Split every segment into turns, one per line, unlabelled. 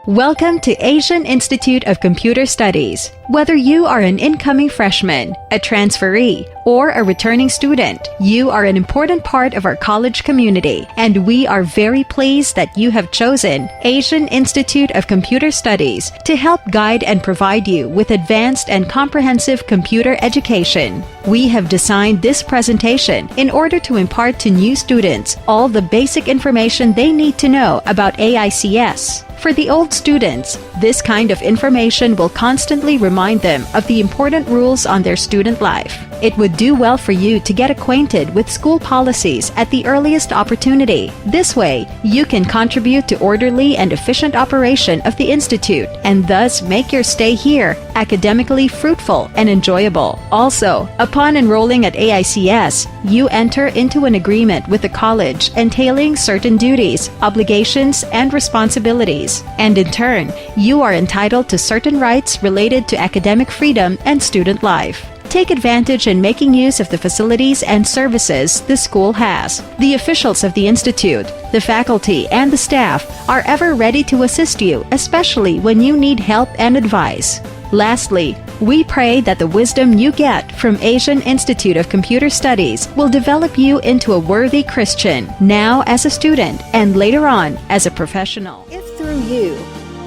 Welcome to Asian Institute of Computer Studies. Whether you are an incoming freshman, a transferee, or a returning student, you are an important part of our college community, and we are very pleased that you have chosen Asian Institute of Computer Studies to help guide and provide you with advanced and comprehensive computer education. We have designed this presentation in order to impart to new students all the basic information they need to know about AICS. For the old students, this kind of information will constantly remind them of the important rules on their student life. It would do well for you to get acquainted with school policies at the earliest opportunity. This way, you can contribute to orderly and efficient operation of the Institute and thus make your stay here academically fruitful and enjoyable. Also, upon enrolling at AICS, you enter into an agreement with the college entailing certain duties, obligations, and responsibilities. And in turn, you are entitled to certain rights related to academic freedom and student life. Take advantage in making use of the facilities and services the school has. The officials of the Institute, the faculty, and the staff are ever ready to assist you, especially when you need help and advice. Lastly, we pray that the wisdom you get from Asian Institute of Computer Studies will develop you into a worthy Christian, now as a student and later on as a professional.
If through you,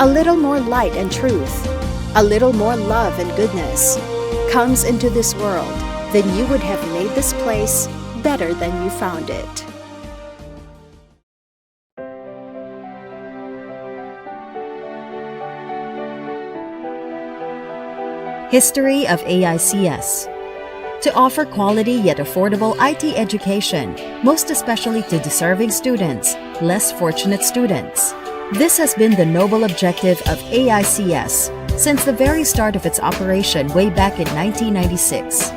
a little more light and truth, a little more love and goodness comes into this world, then you would have made this place better than you found it. History of AICS. To offer quality yet affordable IT education, most especially to deserving students, less fortunate students. This has been the noble objective of AICS since the very start of its operation way back in 1996.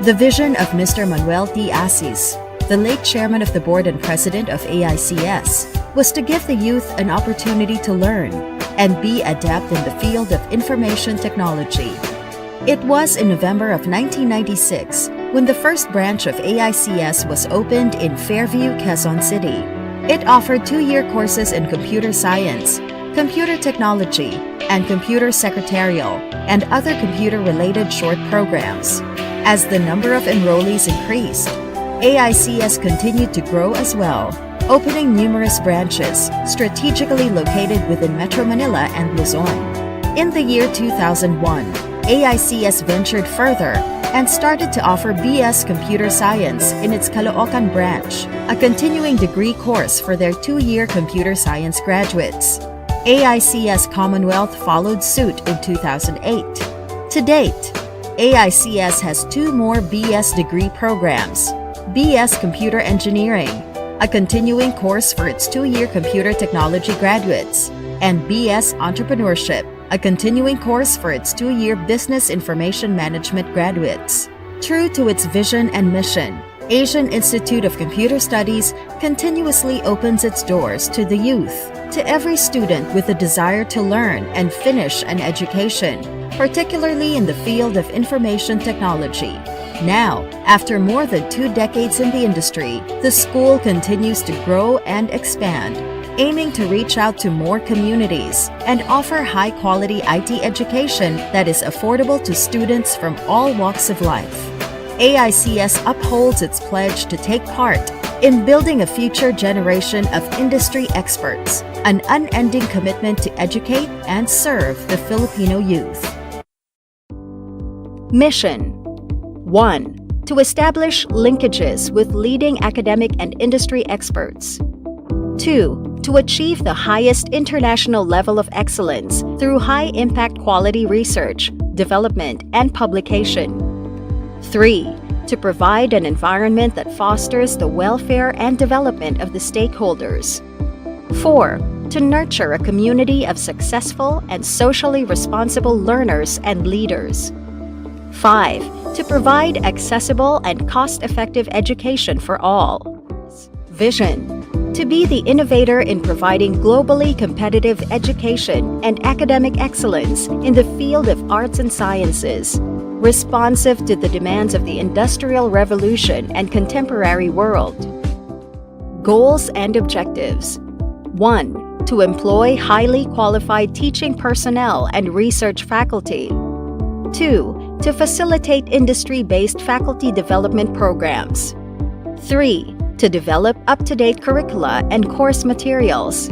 The vision of Mr. Manuel D. Asis, the late chairman of the board and president of AICS, was to give the youth an opportunity to learn and be adept in the field of information technology. It was in November of 1996 when the first branch of AICS was opened in Fairview, Quezon City. It offered 2-year courses in computer science, computer technology, and computer secretarial, and other computer-related short programs. As the number of enrollees increased, AICS continued to grow as well, opening numerous branches strategically located within Metro Manila and Luzon. In the year 2001, AICS ventured further and started to offer BS Computer Science in its Caloocan branch, a continuing degree course for their 2-year computer science graduates. AICS Commonwealth followed suit in 2008. To date, AICS has 2 more BS degree programs: BS Computer Engineering, a continuing course for its 2-year computer technology graduates, and BS Entrepreneurship, a continuing course for its 2-year Business Information Management graduates. True to its vision and mission, Asian Institute of Computer Studies continuously opens its doors to the youth, to every student with a desire to learn and finish an education, particularly in the field of information technology. Now, after more than 2 decades in the industry, the school continues to grow and expand, aiming to reach out to more communities and offer high-quality IT education that is affordable to students from all walks of life. AICS upholds its pledge to take part in building a future generation of industry experts, an unending commitment to educate and serve the Filipino youth. Mission 1. To establish linkages with leading academic and industry experts. 2. To achieve the highest international level of excellence through high-impact quality research, development, and publication. 3. To provide an environment that fosters the welfare and development of the stakeholders. 4. To nurture a community of successful and socially responsible learners and leaders. 5. To provide accessible and cost-effective education for all. Vision: to to be the innovator in providing globally competitive education and academic excellence in the field of arts and sciences, responsive to the demands of the Industrial Revolution and contemporary world. Goals and objectives. 1. To employ highly qualified teaching personnel and research faculty. 2. To facilitate industry-based faculty development programs. 3. To develop up-to-date curricula and course materials.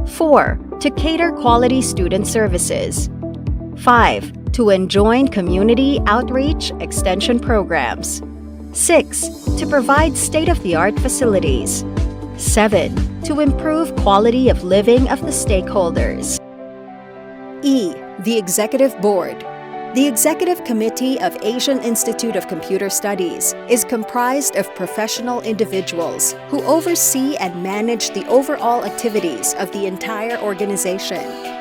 4. To cater quality student services. 5. To enjoin community outreach extension programs. 6. To provide state-of-the-art facilities. 7. To improve quality of living of the stakeholders. E. The Executive Board. The Executive Committee of Asian Institute of Computer Studies is comprised of professional individuals who oversee and manage the overall activities of the entire organization.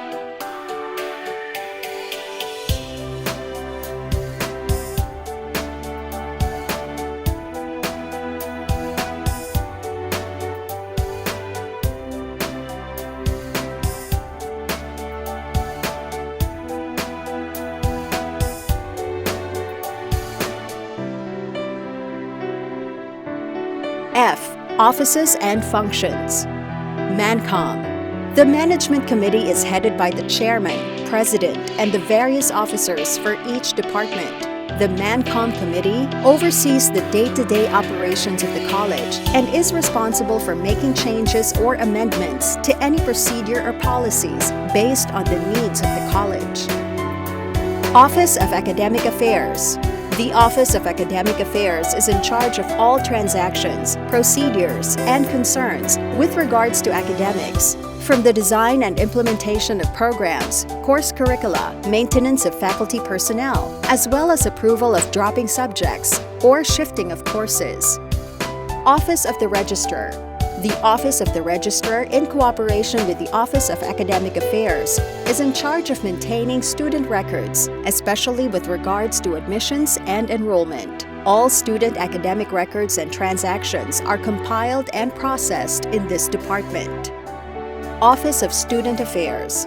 F. Offices and Functions. MANCOM. The Management Committee is headed by the Chairman, President, and the various officers for each department. The MANCOM Committee oversees the day-to-day operations of the college and is responsible for making changes or amendments to any procedure or policies based on the needs of the college. Office of Academic Affairs. The Office of Academic Affairs is in charge of all transactions, procedures, and concerns with regards to academics, from the design and implementation of programs, course curricula, maintenance of faculty personnel, as well as approval of dropping subjects or shifting of courses. Office of the Registrar. The Office of the Registrar, in cooperation with the Office of Academic Affairs, is in charge of maintaining student records, especially with regards to admissions and enrollment. All student academic records and transactions are compiled and processed in this department. Office of Student Affairs.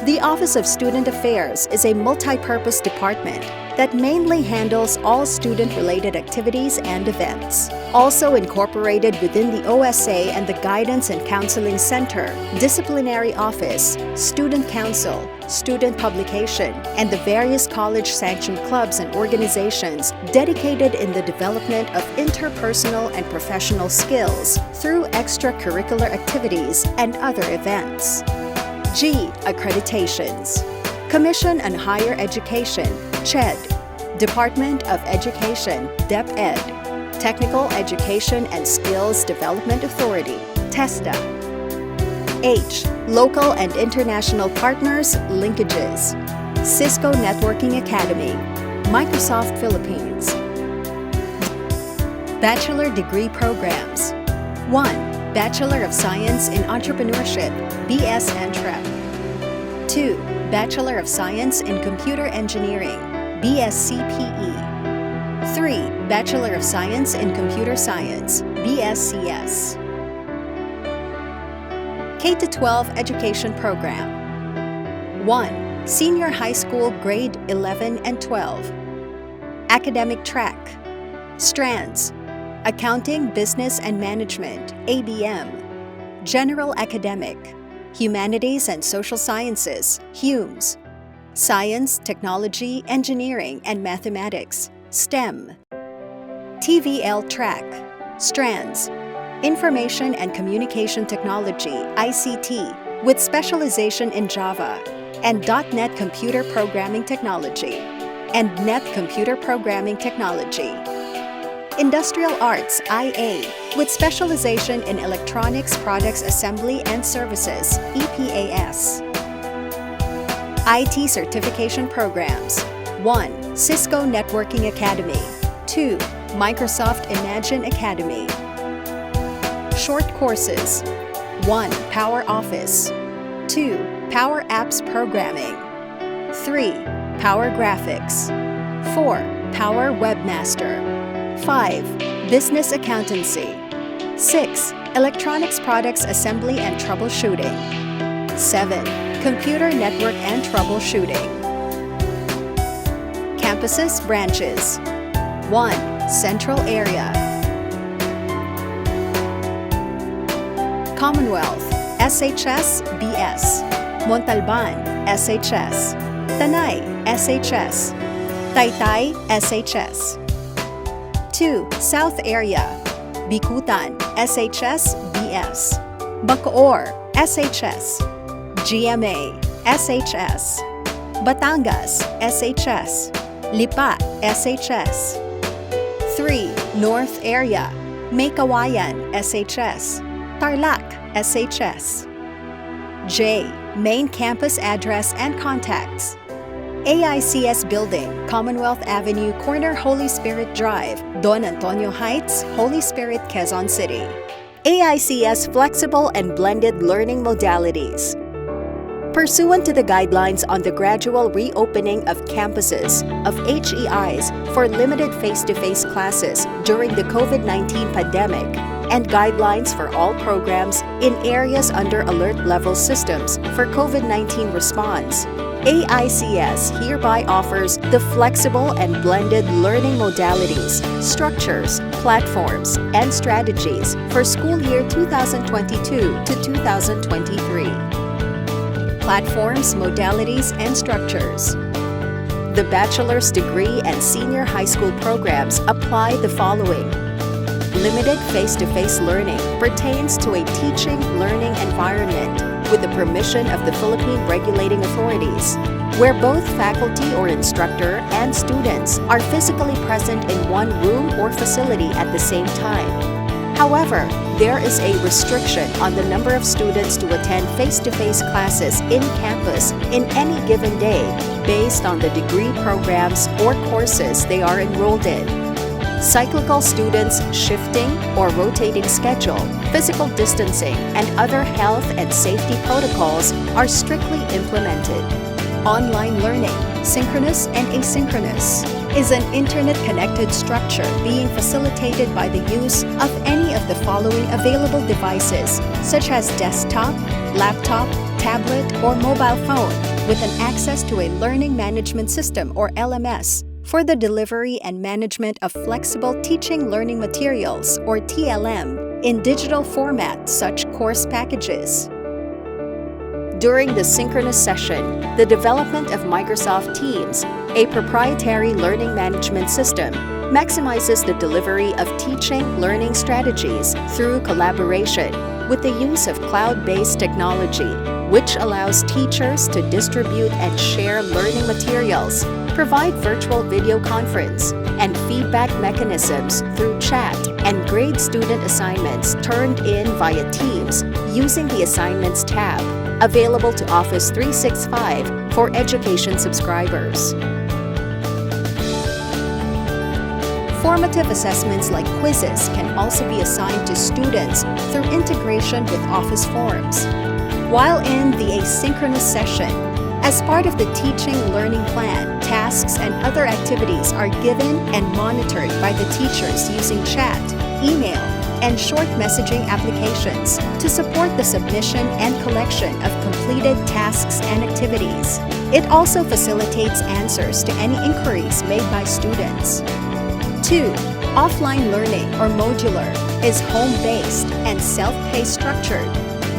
The Office of Student Affairs is a multi-purpose department that mainly handles all student-related activities and events. Also incorporated within the OSA and the Guidance and Counseling Center, Disciplinary Office, Student Council, Student Publication, and the various college-sanctioned clubs and organizations dedicated in the development of interpersonal and professional skills through extracurricular activities and other events. G. Accreditations. Commission on Higher Education, CHED. Department of Education, DepEd. Technical Education and Skills Development Authority, TESDA. H. Local and International Partners, Linkages. Cisco Networking Academy, Microsoft Philippines. Bachelor Degree Programs. 1. Bachelor of Science in Entrepreneurship, BS Entrep. 2. Bachelor of Science in Computer Engineering, BSCPE. 3. Bachelor of Science in Computer Science, BSCS. K-12 Education Program. 1. Senior High School Grade 11 and 12. Academic Track. Strands: Accounting, Business and Management, ABM. General Academic. Humanities and Social Sciences, HUMS. Science, Technology, Engineering and Mathematics, STEM. TVL Track. Strands: Information and Communication Technology, ICT, with specialization in Java, and .NET Computer Programming Technology, and NET Computer Programming Technology. Industrial Arts, IA, with specialization in Electronics Products Assembly and Services, EPAS. IT Certification Programs. 1. Cisco Networking Academy. 2. Microsoft Imagine Academy. Short courses. 1. Power Office. 2. Power Apps Programming. 3. Power Graphics. 4. Power Webmaster. 5. Business Accountancy. 6. Electronics products assembly and troubleshooting. 7. Computer network and troubleshooting. Campuses, branches. 1. Central area. Commonwealth, SHS, BS. Montalban, SHS. Tanay, SHS. Taytay, SHS. 2. South area. Bikutan, SHS, BS. Bacoor, SHS. GMA, SHS. Batangas, SHS. Lipa, SHS. 3. North area. Maykawayan, SHS. Tarlac, SHS. J. Main campus address and contacts. AICS Building, Commonwealth Avenue, corner Holy Spirit Drive, Don Antonio Heights, Holy Spirit, Quezon City. AICS Flexible and Blended Learning Modalities. Pursuant to the guidelines on the gradual reopening of campuses of HEIs for limited face-to-face classes during the COVID-19 pandemic, and guidelines for all programs in areas under alert level systems for COVID-19 response, AICS hereby offers the flexible and blended learning modalities, structures, platforms, and strategies for school year 2022 to 2023. Platforms, modalities, and structures. The bachelor's degree and senior high school programs apply the following. Limited face-to-face learning pertains to a teaching, learning environment with the permission of the Philippine regulating authorities, where both faculty or instructor and students are physically present in one room or facility at the same time. However, there is a restriction on the number of students to attend face-to-face classes in campus in any given day based on the degree programs or courses they are enrolled in. Cyclical students' shifting or rotating schedule, physical distancing, and other health and safety protocols are strictly implemented. Online learning, synchronous and asynchronous, is an internet-connected structure being facilitated by the use of any of the following available devices, such as desktop, laptop, tablet, or mobile phone, with an access to a learning management system or LMS, for the delivery and management of flexible teaching learning materials, or TLM, in digital format such course packages. During the synchronous session, the development of Microsoft Teams, a proprietary learning management system, maximizes the delivery of teaching learning strategies through collaboration with the use of cloud-based technology, which allows teachers to distribute and share learning materials, provide virtual video conference, and feedback mechanisms through chat, and grade student assignments turned in via Teams using the Assignments tab, available to Office 365 for education subscribers. Formative assessments like quizzes can also be assigned to students through integration with Office Forms. While in the asynchronous session, as part of the teaching learning plan, tasks and other activities are given and monitored by the teachers using chat, email, and short messaging applications to support the submission and collection of completed tasks and activities. It also facilitates answers to any inquiries made by students. 2. Offline learning, or modular, is home-based and self-paced structured,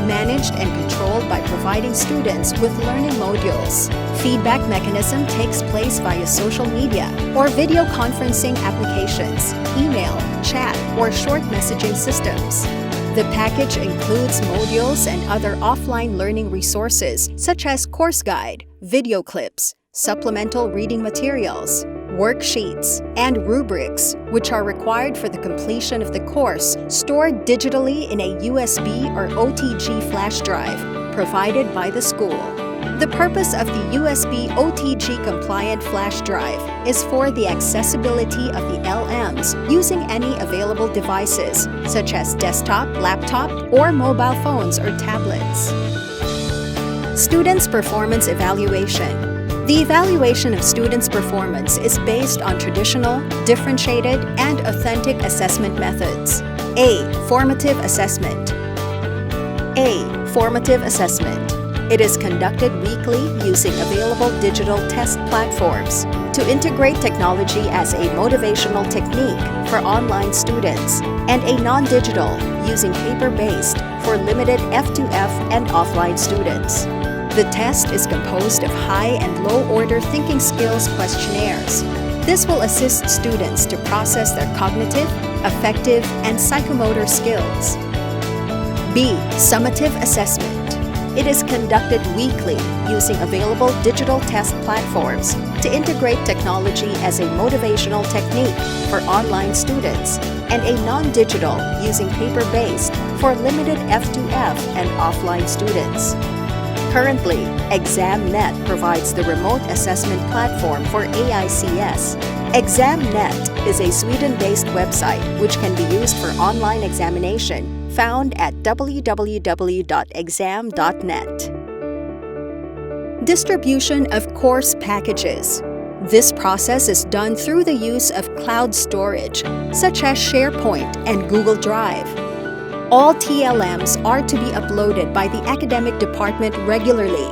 managed and controlled by providing students with learning modules. Feedback mechanism takes place via social media or video conferencing applications, email, chat, or short messaging systems. The package includes modules and other offline learning resources such as course guide, video clips, supplemental reading materials, worksheets, and rubrics, which are required for the completion of the course, stored digitally in a USB or OTG flash drive provided by the school. The purpose of the USB OTG compliant flash drive is for the accessibility of the LMs using any available devices, such as desktop, laptop, or mobile phones or tablets. Students' performance evaluation. The evaluation of students' performance is based on traditional, differentiated, and authentic assessment methods. A. Formative assessment. A. Formative assessment. It is conducted weekly using available digital test platforms to integrate technology as a motivational technique for online students and a non-digital using paper-based for limited F2F and offline students. The test is composed of high and low-order thinking skills questionnaires. This will assist students to process their cognitive, affective, and psychomotor skills. B. Summative assessment. It is conducted weekly using available digital test platforms to integrate technology as a motivational technique for online students and a non-digital using paper-based for limited F2F and offline students. Currently, ExamNet provides the remote assessment platform for AICS. ExamNet is a Sweden-based website which can be used for online examination found at www.exam.net. Distribution of course packages. This process is done through the use of cloud storage, such as SharePoint and Google Drive. All TLMs are to be uploaded by the academic department regularly,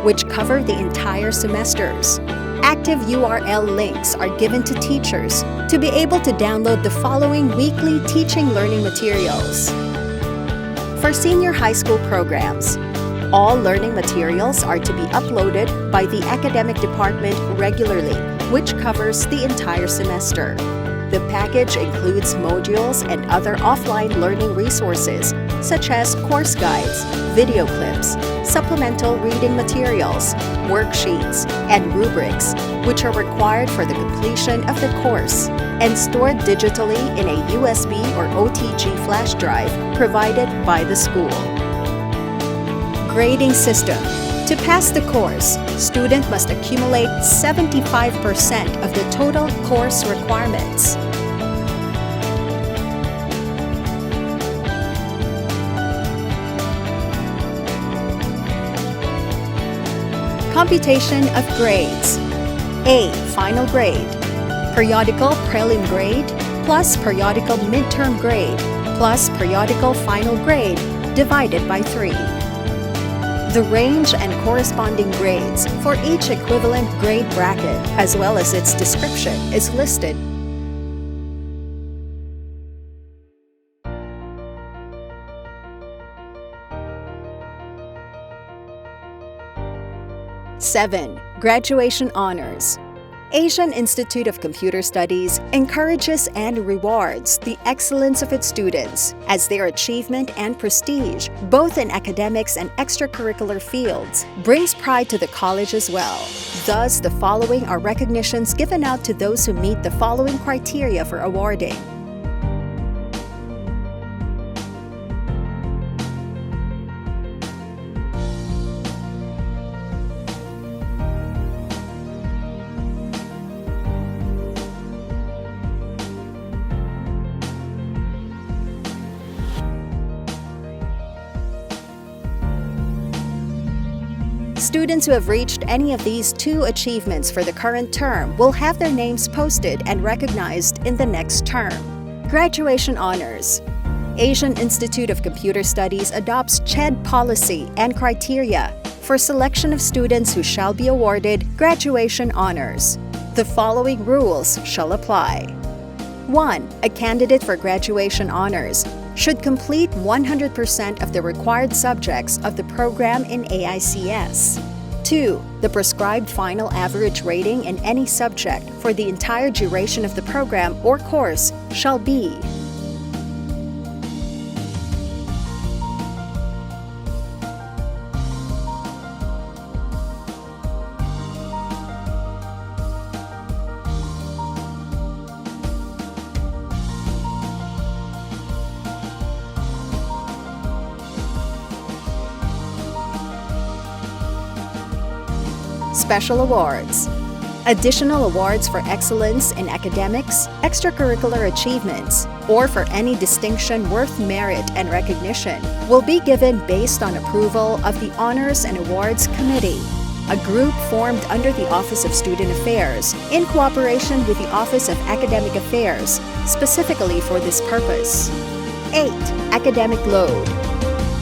which cover the entire semesters. Active URL links are given to teachers to be able to download the following weekly teaching learning materials. For senior high school programs, all learning materials are to be uploaded by the academic department regularly, which covers the entire semester. The package includes modules and other offline learning resources, such as course guides, video clips, supplemental reading materials, worksheets, and rubrics, which are required for the completion of the course, and stored digitally in a USB or OTG flash drive provided by the school. Grading system. To pass the course, student must accumulate 75% of the total course requirements. Computation of grades. A. Final grade. Periodical prelim grade plus periodical midterm grade plus periodical final grade divided by 3. The range and corresponding grades for each equivalent grade bracket, as well as its description, is listed. Seven. Graduation honors. Asian Institute of Computer Studies encourages and rewards the excellence of its students as their achievement and prestige, both in academics and extracurricular fields, brings pride to the college as well. Thus, the following are recognitions given out to those who meet the following criteria for awarding. Students who have reached any of these 2 achievements for the current term will have their names posted and recognized in the next term. Graduation honors. Asian Institute of Computer Studies adopts CHED policy and criteria for selection of students who shall be awarded graduation honors. The following rules shall apply. 1. A candidate for graduation honors should complete 100% of the required subjects of the program in AICS. 2. The prescribed final average rating in any subject for the entire duration of the program or course shall be Special awards. Additional awards for excellence in academics, extracurricular achievements, or for any distinction worth merit and recognition will be given based on approval of the Honors and Awards Committee, a group formed under the Office of Student Affairs in cooperation with the Office of Academic Affairs, specifically for this purpose. 8. Academic load.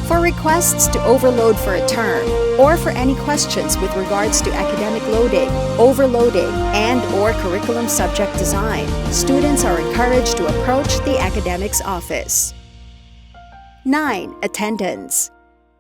For requests to overload for a term, or for any questions with regards to academic loading, overloading, and/or curriculum subject design, students are encouraged to approach the academics office. 9. Attendance.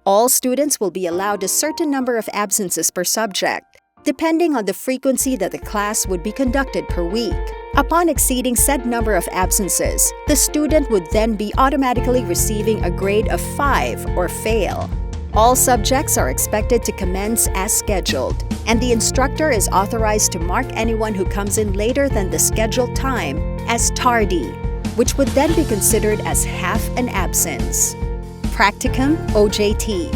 All students will be allowed a certain number of absences per subject, depending on the frequency that the class would be conducted per week. Upon exceeding said number of absences, the student would then be automatically receiving a grade of 5 or fail. All subjects are expected to commence as scheduled, and the instructor is authorized to mark anyone who comes in later than the scheduled time as tardy, which would then be considered as half an absence. Practicum OJT.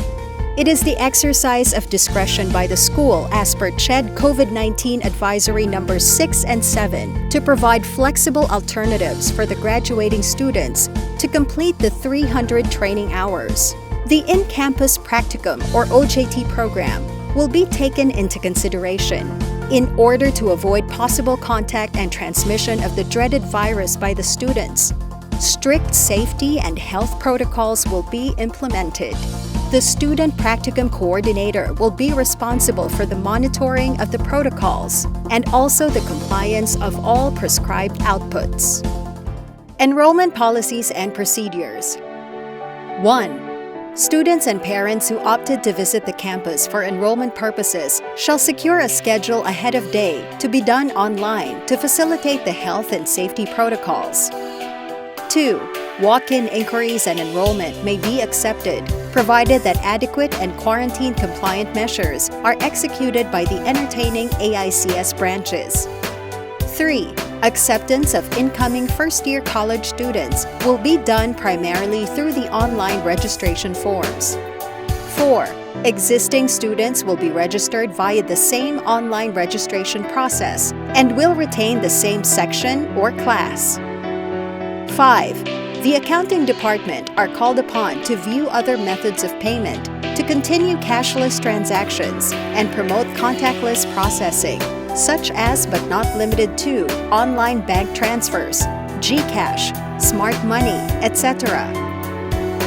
It is the exercise of discretion by the school as per CHED COVID-19 Advisory Numbers 6 and 7 to provide flexible alternatives for the graduating students to complete the 300 training hours. The in-campus practicum or OJT program will be taken into consideration in order to avoid possible contact and transmission of the dreaded virus by the students. Strict safety and health protocols will be implemented. The student practicum coordinator will be responsible for the monitoring of the protocols and also the compliance of all prescribed outputs. Enrollment policies and procedures. 1. Students and parents who opted to visit the campus for enrollment purposes shall secure a schedule ahead of day to be done online to facilitate the health and safety protocols. 2. Walk-in inquiries and enrollment may be accepted, provided that adequate and quarantine-compliant measures are executed by the entertaining AICS branches. 3. Acceptance of incoming first-year college students will be done primarily through the online registration forms. 4. Existing students will be registered via the same online registration process and will retain the same section or class. 5. The accounting department are called upon to view other methods of payment, to continue cashless transactions, and promote contactless processing, such as but not limited to online bank transfers, GCash, smart money, etc.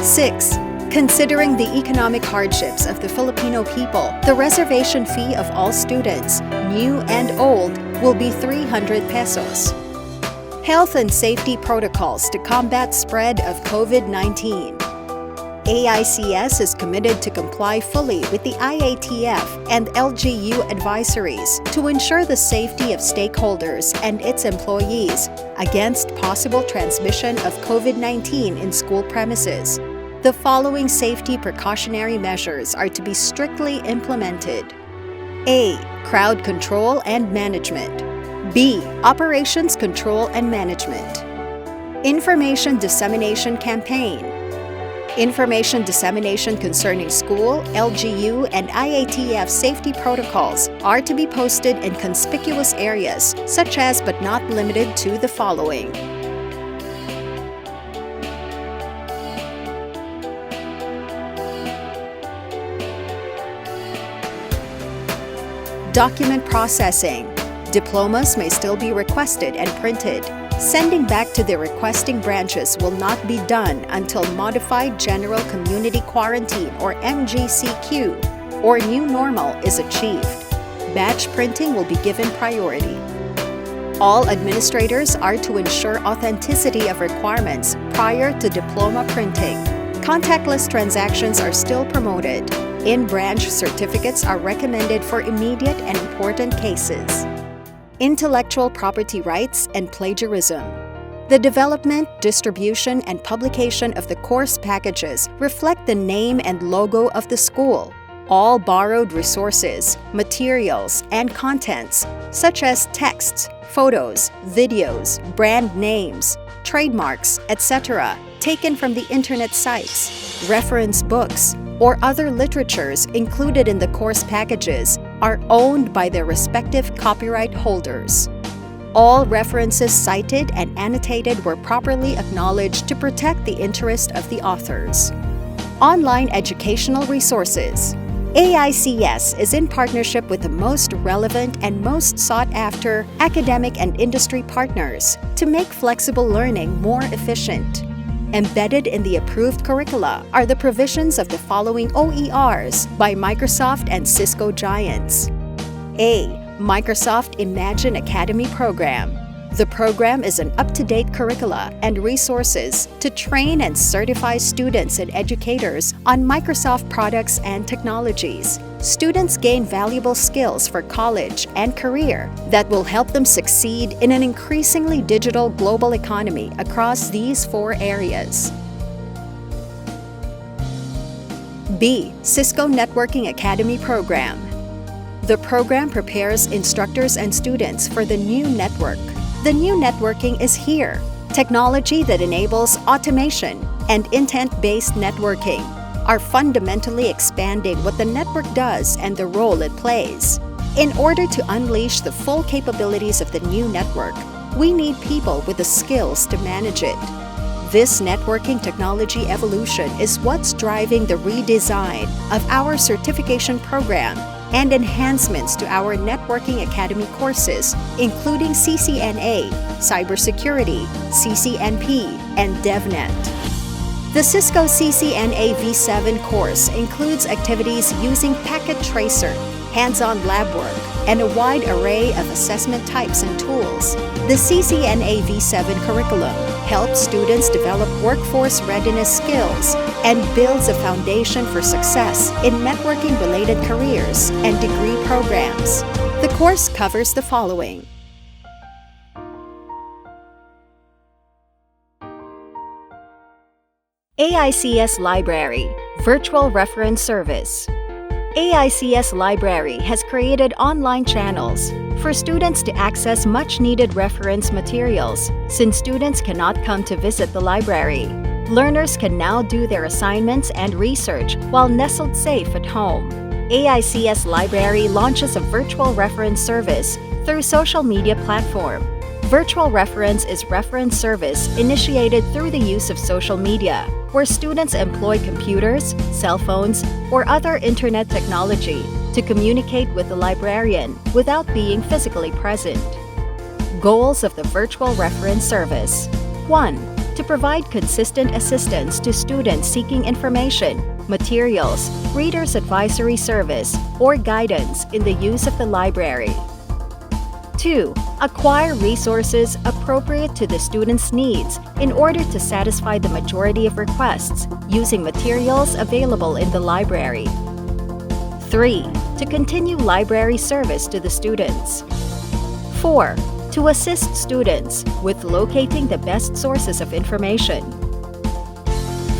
6. Considering the economic hardships of the Filipino people, the reservation fee of all students, new and old, will be 300 pesos. Health and safety protocols to combat spread of COVID-19. AICS is committed to comply fully with the IATF and LGU advisories to ensure the safety of stakeholders and its employees against possible transmission of COVID-19 in school premises. The following safety precautionary measures are to be strictly implemented. A. Crowd control and management. B. Operations control and management. Information dissemination campaign. Information dissemination concerning school, LGU, and IATF safety protocols are to be posted in conspicuous areas, such as but not limited to the following. Document processing. Diplomas may still be requested and printed. Sending back to the requesting branches will not be done until Modified General Community Quarantine or MGCQ or New Normal is achieved. Batch printing will be given priority. All administrators are to ensure authenticity of requirements prior to diploma printing. Contactless transactions are still promoted. In-branch certificates are recommended for immediate and important cases. Intellectual property rights and plagiarism. The development, distribution, and publication of the course packages reflect the name and logo of the school. All borrowed resources, materials, and contents, such as texts, photos, videos, brand names, trademarks, etc., taken from the internet sites, reference books, or other literatures included in the course packages are owned by their respective copyright holders. All references cited and annotated were properly acknowledged to protect the interest of the authors. Online educational resources. AICS is in partnership with the most relevant and most sought-after academic and industry partners to make flexible learning more efficient. Embedded in the approved curricula are the provisions of the following OERs by Microsoft and Cisco giants. A. Microsoft Imagine Academy Program. The program is an up-to-date curricula and resources to train and certify students and educators on Microsoft products and technologies. Students gain valuable skills for college and career that will help them succeed in an increasingly digital global economy across these 4 areas. B. Cisco Networking Academy Program. The program prepares instructors and students for the new network. The new networking is here. Technology that enables automation and intent-based networking are fundamentally expanding what the network does and the role it plays. In order to unleash the full capabilities of the new network, we need people with the skills to manage it. This networking technology evolution is what's driving the redesign of our certification program and enhancements to our Networking Academy courses, including CCNA, Cybersecurity, CCNP, and DevNet. The Cisco CCNA V7 course includes activities using Packet Tracer, hands-on lab work, and a wide array of assessment types and tools. The CCNA V7 curriculum helps students develop workforce readiness skills and builds a foundation for success in networking-related careers and degree programs. The course covers the following: AICS Library Virtual Reference Service. AICS Library has created online channels for students to access much-needed reference materials. Since students cannot come to visit the library, learners can now do their assignments and research while nestled safe at home. AICS Library launches a virtual reference service through social media platform. Virtual reference is reference service initiated through the use of social media, where students employ computers, cell phones, or other internet technology to communicate with the librarian without being physically present. Goals of the virtual reference service: 1. To provide consistent assistance to students seeking information, materials, reader's advisory service, or guidance in the use of the library. 2. Acquire resources appropriate to the student's needs in order to satisfy the majority of requests using materials available in the library. 3. To continue library service to the students. 4. To assist students with locating the best sources of information.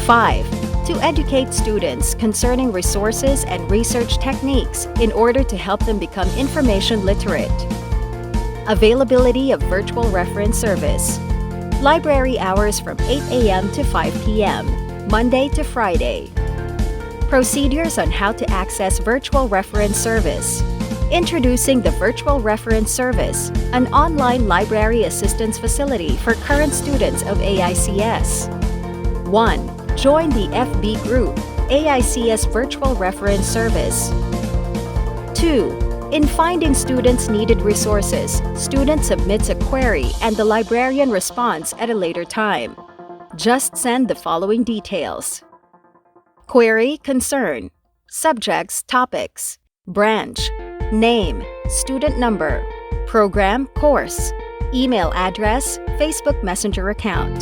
5. To educate students concerning resources and research techniques in order to help them become information literate. Availability of virtual reference service. Library hours from 8 a.m. to 5 p.m., Monday to Friday. Procedures on how to access virtual reference service. Introducing the Virtual Reference Service, an online library assistance facility for current students of AICS. 1. Join the FB group, AICS Virtual Reference Service. 2. In finding students' needed resources, student submits a query and the librarian responds at a later time. Just send the following details: query, concern, subjects, topics, branch, name, student number, program, course, email address, Facebook Messenger account.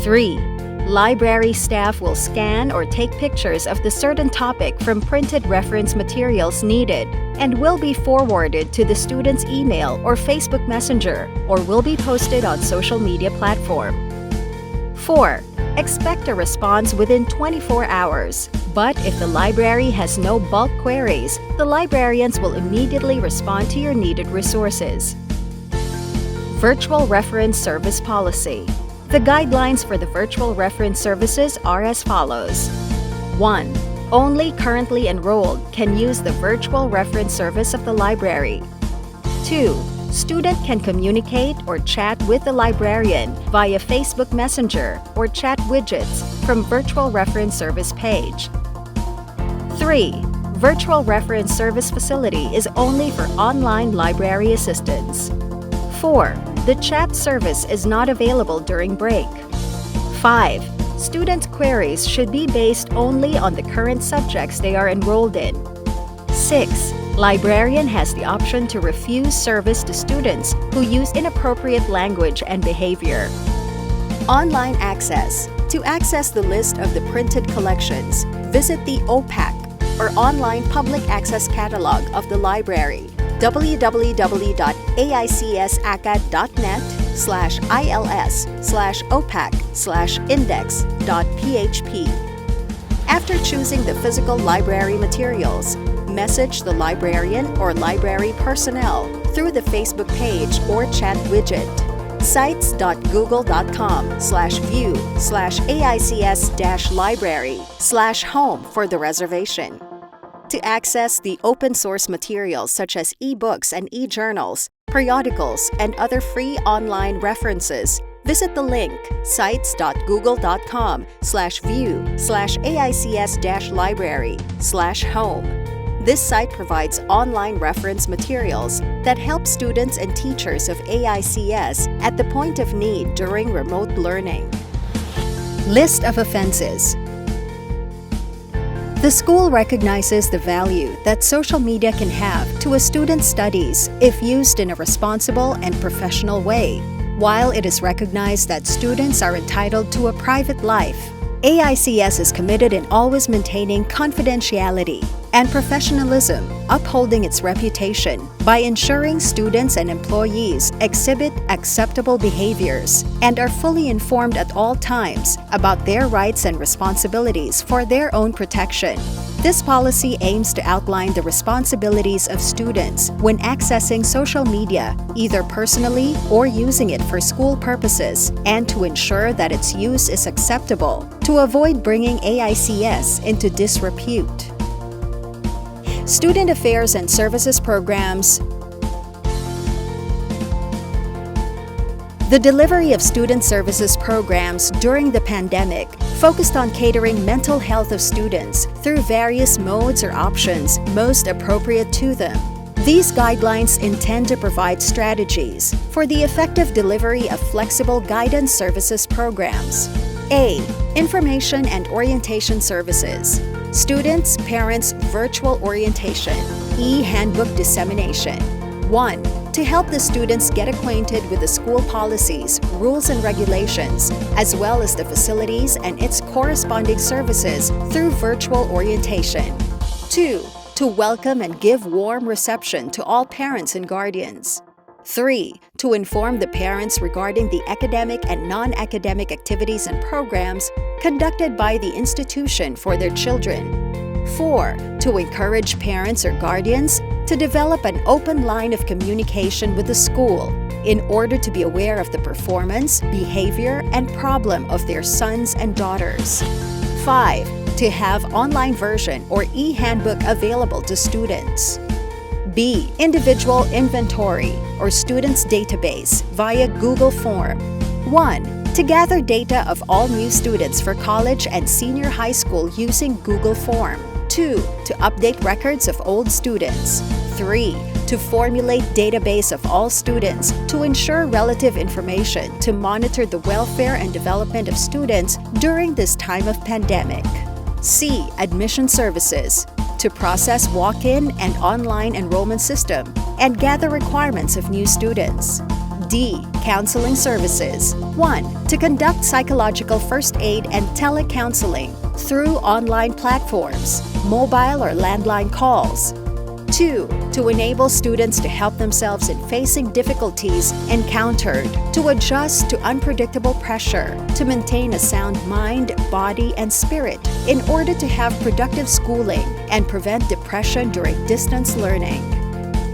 3. Library staff will scan or take pictures of the certain topic from printed reference materials needed and will be forwarded to the student's email or Facebook Messenger or will be posted on social media platform. 4. Expect a response within 24 hours, but if the library has no bulk queries, the librarians will immediately respond to your needed resources. Virtual Reference Service Policy. The guidelines for the virtual reference services are as follows. 1. Only currently enrolled can use the virtual reference service of the library. 2. Student can communicate or chat with the librarian via Facebook Messenger or chat widgets from Virtual Reference Service page. 3. Virtual Reference Service facility is only for online library assistance. 4. The chat service is not available during break. 5. Student queries should be based only on the current subjects they are enrolled in. 6. Librarian has the option to refuse service to students who use inappropriate language and behavior. Online access. To access the list of the printed collections, visit the OPAC or Online Public Access Catalog of the library, www.aics.net/ils/opac/index.php. After choosing the physical library materials, message the librarian or library personnel through the Facebook page or chat widget. sites.google.com/view/AICS-library/home for the reservation. To access the open source materials such as e-books and e-journals, periodicals, and other free online references, visit the link sites.google.com/view/AICS-library/home. This site provides online reference materials that help students and teachers of AICS at the point of need during remote learning. List of offenses. The school recognizes the value that social media can have to a student's studies if used in a responsible and professional way. While it is recognized that students are entitled to a private life, AICS is committed in always maintaining confidentiality and professionalism, upholding its reputation by ensuring students and employees exhibit acceptable behaviors and are fully informed at all times about their rights and responsibilities for their own protection. This policy aims to outline the responsibilities of students when accessing social media, either personally or using it for school purposes, and to ensure that its use is acceptable to avoid bringing AICS into disrepute. Student Affairs and Services Programs. The delivery of student services programs during the pandemic focused on catering mental health of students through various modes or options most appropriate to them. These guidelines intend to provide strategies for the effective delivery of flexible guidance services programs. A. Information and orientation services. Students, parents, virtual orientation, e-handbook dissemination. 1. To help the students get acquainted with the school policies, rules and regulations, as well as the facilities and its corresponding services through virtual orientation. 2. To welcome and give warm reception to all parents and guardians. 3. To inform the parents regarding the academic and non-academic activities and programs conducted by the institution for their children. 4. To encourage parents or guardians to develop an open line of communication with the school in order to be aware of the performance, behavior, and problem of their sons and daughters. 5. To have online version or e-handbook available to students. B. Individual inventory or students' database via Google Form. 1. To gather data of all new students for college and senior high school using Google Form. 2. To update records of old students. 3. To formulate database of all students to ensure relative information to monitor the welfare and development of students during this time of pandemic. C. Admission services. To process walk-in and online enrollment system and gather requirements of new students. D. Counseling services. 1. To conduct psychological first aid and telecounseling through online platforms, mobile or landline calls. 2. To enable students to help themselves in facing difficulties encountered, to adjust to unpredictable pressure, to maintain a sound mind, body, and spirit in order to have productive schooling and prevent depression during distance learning.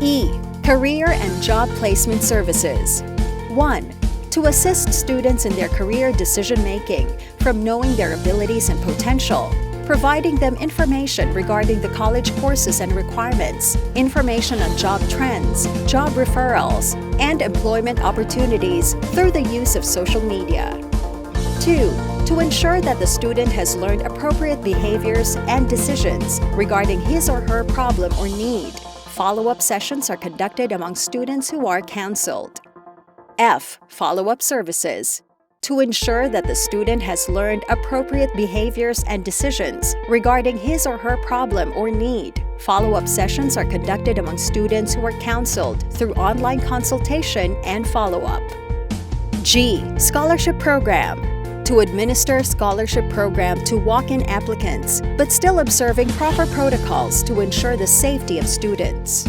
E. Career and job placement services. 1. To assist students in their career decision-making from knowing their abilities and potential, providing them information regarding the college courses and requirements, information on job trends, job referrals, and employment opportunities through the use of social media. 2. To ensure that the student has learned appropriate behaviors and decisions regarding his or her problem or need. Follow-up sessions are conducted among students who are counseled. F. Follow-up services. to ensure that the student has learned appropriate behaviors and decisions regarding his or her problem or need. Follow-up sessions are conducted among students who are counseled through online consultation and follow-up. G. Scholarship Program. To administer scholarship program to walk-in applicants, but still observing proper protocols to ensure the safety of students.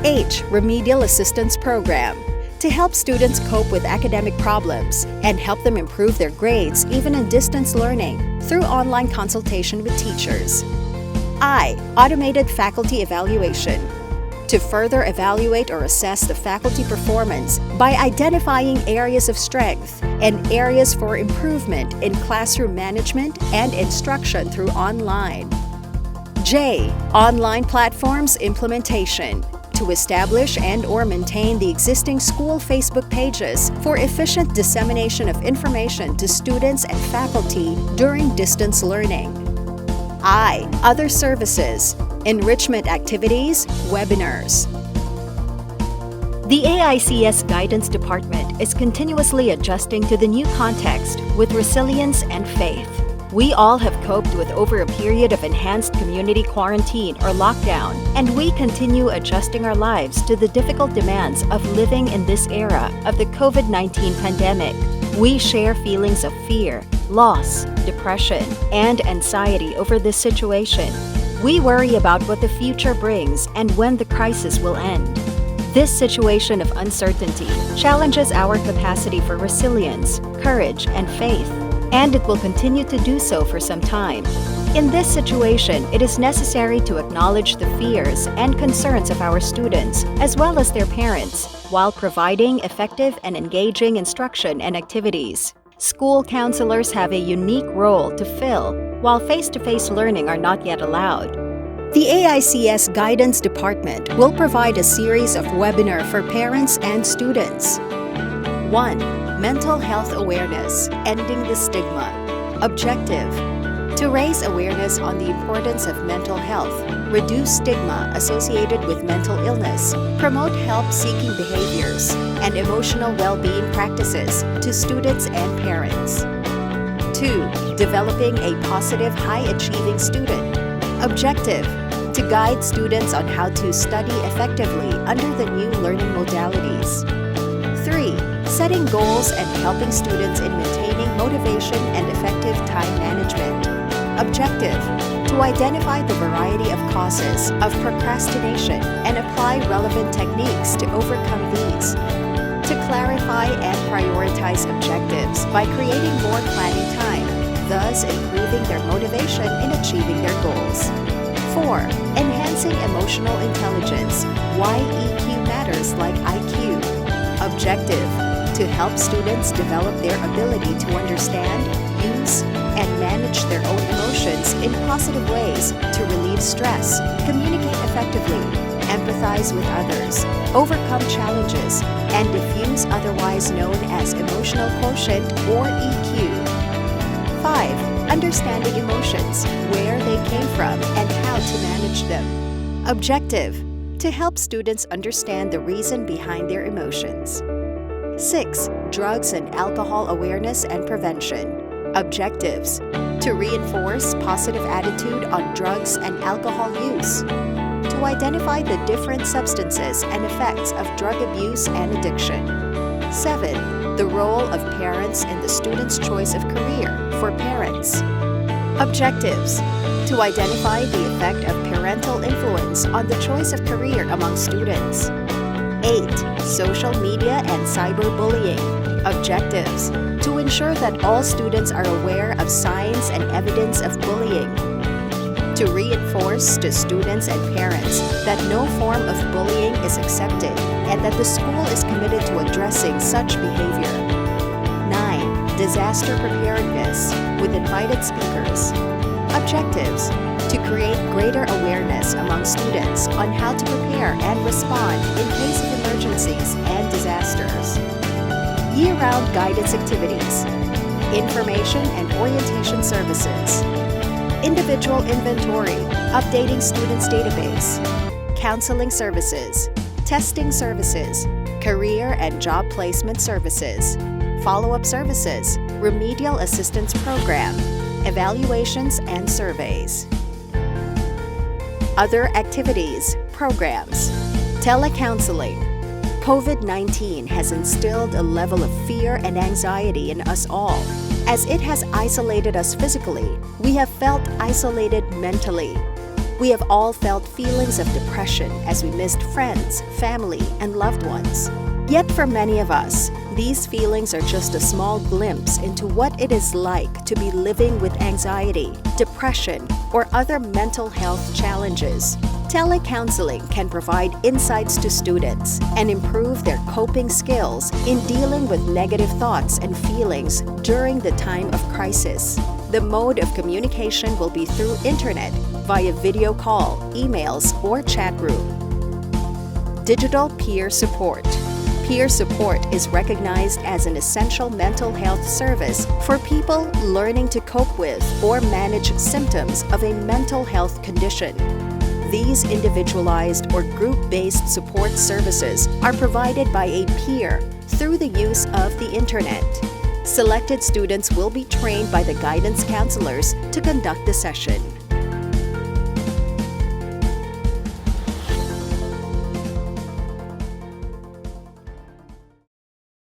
H. Remedial Assistance Program. To help students cope with academic problems and help them improve their grades even in distance learning through online consultation with teachers. I. Automated Faculty Evaluation. To further evaluate or assess the faculty performance by identifying areas of strength and areas for improvement in classroom management and instruction through online. J. Online Platforms Implementation. To establish and/or maintain the existing school Facebook pages for efficient dissemination of information to students and faculty during distance learning. I. Other services. Enrichment activities, webinars. The AICS Guidance Department is continuously adjusting to the new context with resilience and faith. We all have coped with over a period of enhanced community quarantine or lockdown, and we continue adjusting our lives to the difficult demands of living in this era of the COVID-19 pandemic. We share feelings of fear, loss, depression, and anxiety over this situation. We worry about what the future brings and when the crisis will end. This situation of uncertainty challenges our capacity for resilience, courage, and faith, and it will continue to do so for some time. In this situation, it is necessary to acknowledge the fears and concerns of our students as well as their parents while providing effective and engaging instruction and activities. School counselors have a unique role to fill while face-to-face learning are not yet allowed. The AICS Guidance Department will provide a series of webinars for parents and students. 1. Mental Health Awareness, Ending the Stigma. Objective: to raise awareness on the importance of mental health, reduce stigma associated with mental illness, promote help-seeking behaviors, and emotional well-being practices to students and parents. 2. Developing a positive, high-achieving student. Objective: to guide students on how to study effectively under the new learning modalities. 3. Setting goals and helping students in maintaining motivation and effective time management. Objective: to identify the variety of causes of procrastination and apply relevant techniques to overcome these. To clarify and prioritize objectives by creating more planning time, thus improving their motivation in achieving their goals. 4. Enhancing emotional intelligence, why EQ matters like IQ. Objective: to help students develop their ability to understand, use, and manage their own emotions in positive ways to relieve stress, communicate effectively, empathize with others, overcome challenges, and diffuse otherwise known as emotional quotient or EQ. 5. Understanding emotions, where they came from, and how to manage them. Objective: to help students understand the reason behind their emotions. 6. Drugs and alcohol awareness and prevention. Objectives: to reinforce positive attitude on drugs and alcohol use. To identify the different substances and effects of drug abuse and addiction. 7. The role of parents in the student's choice of career for parents. Objectives: to identify the effect of parental influence on the choice of career among students. 8. Social media and cyberbullying. Objectives: to ensure that all students are aware of signs and evidence of bullying. To reinforce to students and parents that no form of bullying is accepted and that the school is committed to addressing such behavior. 9. Disaster preparedness with invited speakers. Objectives: to create greater awareness among students on how to prepare and respond in case of emergencies and disasters. Year-round guidance activities. Information and orientation services. Individual inventory, updating students' database. Counseling services. Testing services. Career and job placement services. follow-up services, remedial assistance program, evaluations and surveys. Other activities, programs, telecounseling. COVID-19 has instilled a level of fear and anxiety in us all. As it has isolated us physically, we have felt isolated mentally. We have all felt feelings of depression as we missed friends, family, and loved ones. Yet for many of us, these feelings are just a small glimpse into what it is like to be living with anxiety, depression, or other mental health challenges. Telecounseling can provide insights to students and improve their coping skills in dealing with negative thoughts and feelings during the time of crisis. The mode of communication will be through internet, via video call, emails, or chat room. Digital peer support. Peer support is recognized as an essential mental health service for people learning to cope with or manage symptoms of a mental health condition. These individualized or group-based support services are provided by a peer through the use of the internet. Selected students will be trained by the guidance counselors to conduct the session.